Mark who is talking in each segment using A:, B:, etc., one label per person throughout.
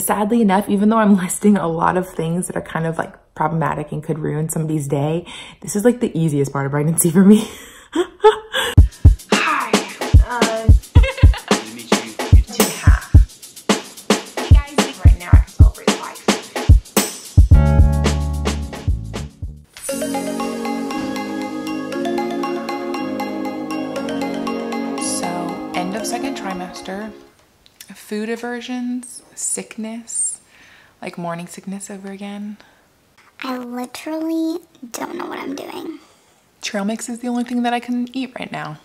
A: sadly enough, even though I'm listing a lot of things that are kind of like problematic and could ruin somebody's day, this is like the easiest part of pregnancy for me. Hi. 2.5. Hey guys, like right now I can celebrate life. So, end of second trimester, food aversions, sickness, like morning sickness over again.
B: I literally don't know what I'm doing.
A: Trail mix is the only thing that I can eat right now.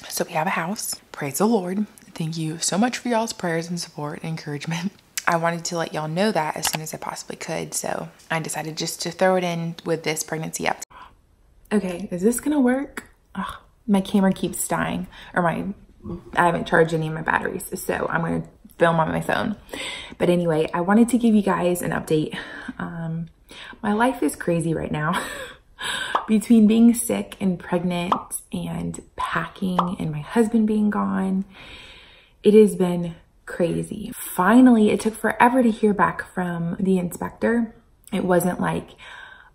A: So we have a house. Praise the Lord. Thank you so much for y'all's prayers and support and encouragement. I wanted to let y'all know that as soon as I possibly could. So I decided just to throw it in with this pregnancy update. Okay, is this gonna work? Ugh, my camera keeps dying, or I haven't charged any of my batteries. So I'm gonna film on my phone. But anyway, I wanted to give you guys an update. My life is crazy right now. Between being sick and pregnant and packing and my husband being gone, it has been crazy. Finally, it took forever to hear back from the inspector. It wasn't like,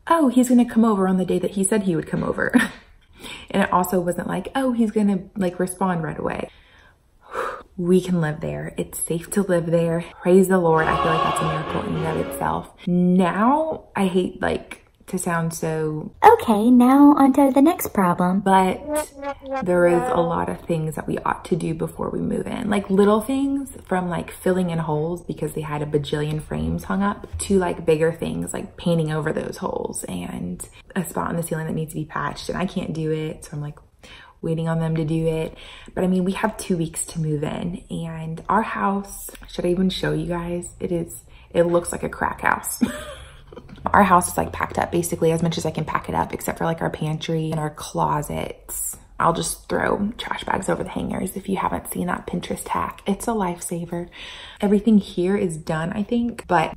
A: oh, he's gonna come over on the day that he said he would come over. And it also wasn't like, oh, he's gonna like respond right away. We can live there. It's safe to live there. Praise the Lord. I feel like that's a miracle in and of itself. Now, I hate like to sound so...
B: Okay, now on to the next problem.
A: But there is a lot of things that we ought to do before we move in. Like little things from like filling in holes because they had a bajillion frames hung up to like bigger things like painting over those holes and a spot on the ceiling that needs to be patched and I can't do it. So I'm like, waiting on them to do it. But I mean, we have 2 weeks to move in and our house, should I even show you guys? It looks like a crack house. Our house is like packed up basically as much as I can pack it up, except for like our pantry and our closets. I'll just throw trash bags over the hangers if you haven't seen that Pinterest hack. It's a lifesaver. Everything here is done, I think, but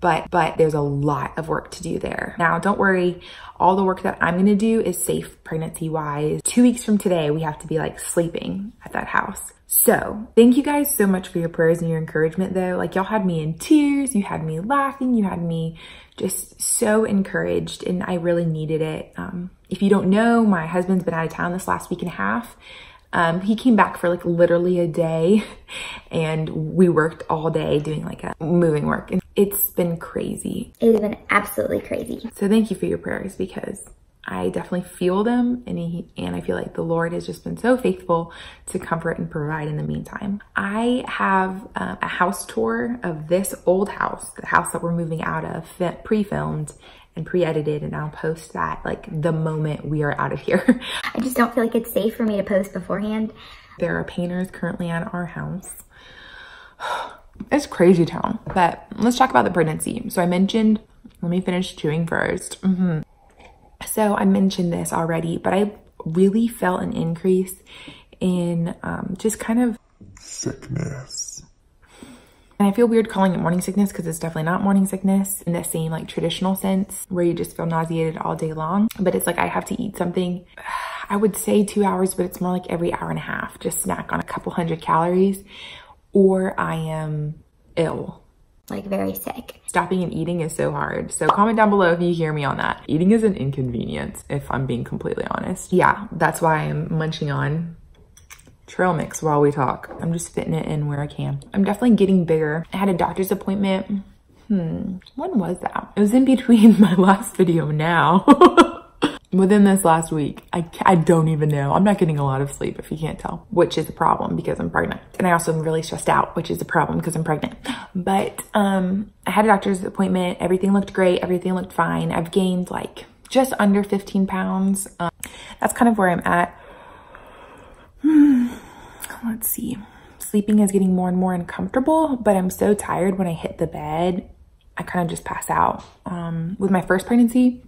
A: there's a lot of work to do there. Now, don't worry. All the work that I'm gonna do is safe pregnancy-wise. 2 weeks from today, we have to be like sleeping at that house. So thank you guys so much for your prayers and your encouragement though. Like y'all had me in tears, you had me laughing, you had me just so encouraged and I really needed it. If you don't know, my husband's been out of town this last week and a half. He came back for like literally a day and we worked all day doing like a moving work and it's been crazy.
B: It's been absolutely crazy.
A: So thank you for your prayers because I definitely feel them and I feel like the Lord has just been so faithful to comfort and provide in the meantime. I have a house tour of this old house, the house that we're moving out of, pre-filmed and pre-edited, and I'll post that like the moment we are out of here.
B: I just don't feel like it's safe for me to post beforehand.
A: There are painters currently at our house. It's crazy town, but let's talk about the pregnancy. So I mentioned, let me finish chewing first. So I mentioned this already, but I really felt an increase in just kind of sickness. And I feel weird calling it morning sickness because it's definitely not morning sickness in the same like traditional sense where you just feel nauseated all day long. But it's like I have to eat something, I would say 2 hours, but it's more like every hour and a half, just snack on a couple hundred calories or I am ill.
B: Like very sick.
A: Stopping and eating is so hard. So comment down below if you hear me on that. Eating is an inconvenience if I'm being completely honest. Yeah, that's why I'm munching on trail mix while we talk. I'm just fitting it in where I can. I'm definitely getting bigger. I had a doctor's appointment. When was that? It was in between my last video now. Within this last week. I don't even know. I'm not getting a lot of sleep if you can't tell, which is a problem because I'm pregnant. And I also am really stressed out, which is a problem because I'm pregnant. But I had a doctor's appointment. Everything looked great. Everything looked fine. I've gained like just under 15 pounds. That's kind of where I'm at. Let's see. Sleeping is getting more and more uncomfortable, but I'm so tired when I hit the bed. I kind of just pass out. With my first pregnancy,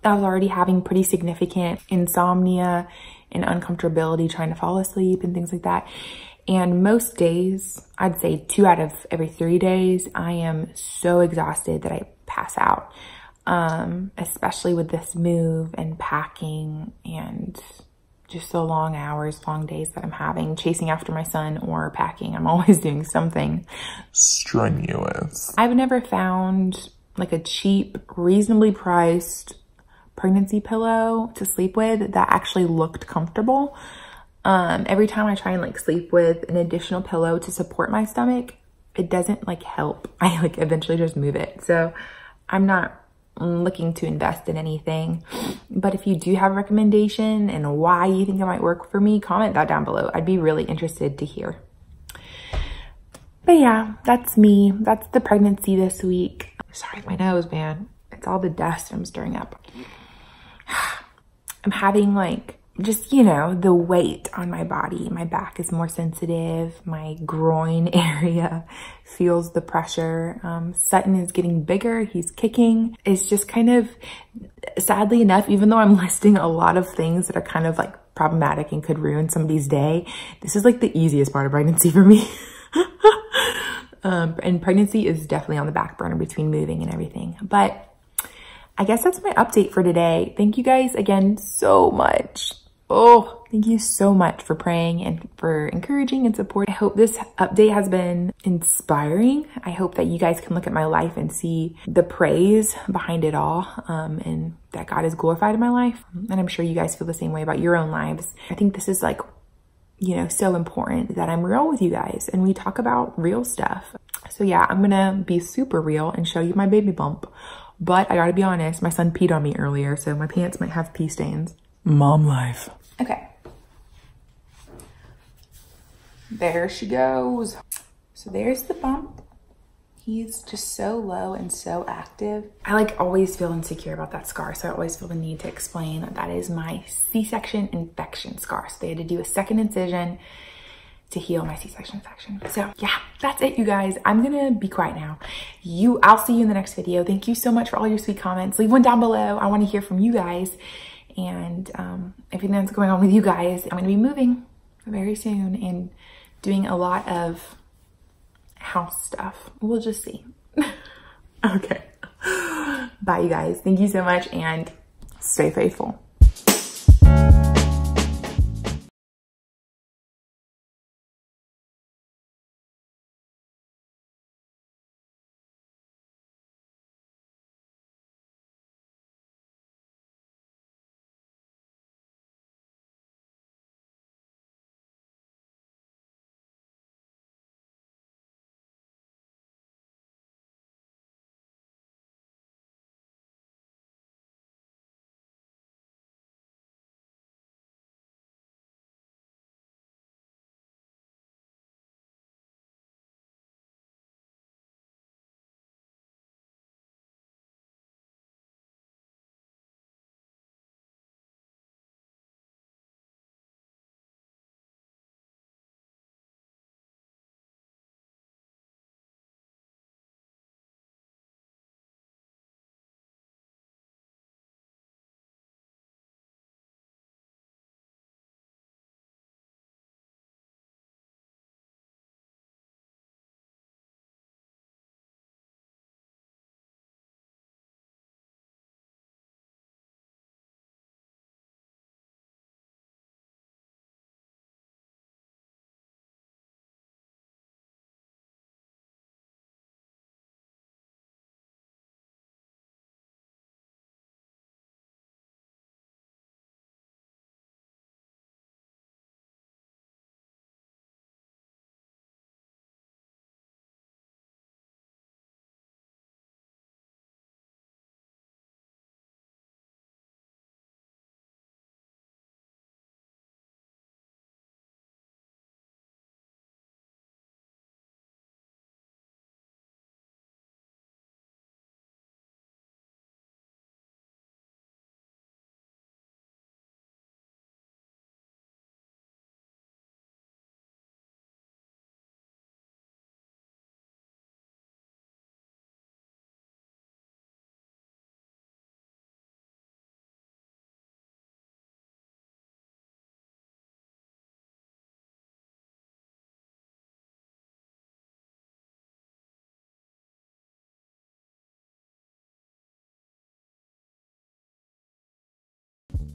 A: I was already having pretty significant insomnia and uncomfortability trying to fall asleep and things like that. And most days, I'd say 2 out of every 3 days, I am so exhausted that I pass out. Especially with this move and packing and just the long hours, long days that I'm having, chasing after my son or packing. I'm always doing something strenuous. I've never found like a cheap, reasonably priced pregnancy pillow to sleep with that actually looked comfortable. Every time I try and like sleep with an additional pillow to support my stomach, it doesn't like help. I like eventually just move it. So I'm not looking to invest in anything, but if you do have a recommendation and why you think it might work for me, comment that down below. I'd be really interested to hear. But yeah, that's me. That's the pregnancy this week. Sorry, my nose, man. It's all the dust I'm stirring up. I'm having like, just, you know, the weight on my body. My back is more sensitive. My groin area feels the pressure. Sutton is getting bigger. He's kicking. It's just kind of, sadly enough, even though I'm listing a lot of things that are kind of like problematic and could ruin somebody's day, this is like the easiest part of pregnancy for me. And pregnancy is definitely on the back burner between moving and everything. But I guess that's my update for today. Thank you guys again so much. Oh, thank you so much for praying and for encouraging and support. I hope this update has been inspiring. I hope that you guys can look at my life and see the praise behind it all, and that God is glorified in my life. And I'm sure you guys feel the same way about your own lives. I think this is like, you know, so important that I'm real with you guys and we talk about real stuff. So yeah, I'm gonna be super real and show you my baby bump. But I gotta be honest, my son peed on me earlier, so my pants might have pee stains. Mom life. Okay. There she goes. So there's the bump. He's just so low and so active. I like always feel insecure about that scar, so I always feel the need to explain that that is my C-section infection scar. So they had to do a second incision to heal my C-section infection. So yeah, that's it, you guys. I'm gonna be quiet now. I'll see you in the next video. Thank you so much for all your sweet comments. Leave one down below. I want to hear from you guys and everything that's going on with you guys. I'm gonna be moving very soon and doing a lot of house stuff. We'll just see. Okay. Bye, you guys. Thank you so much and stay faithful.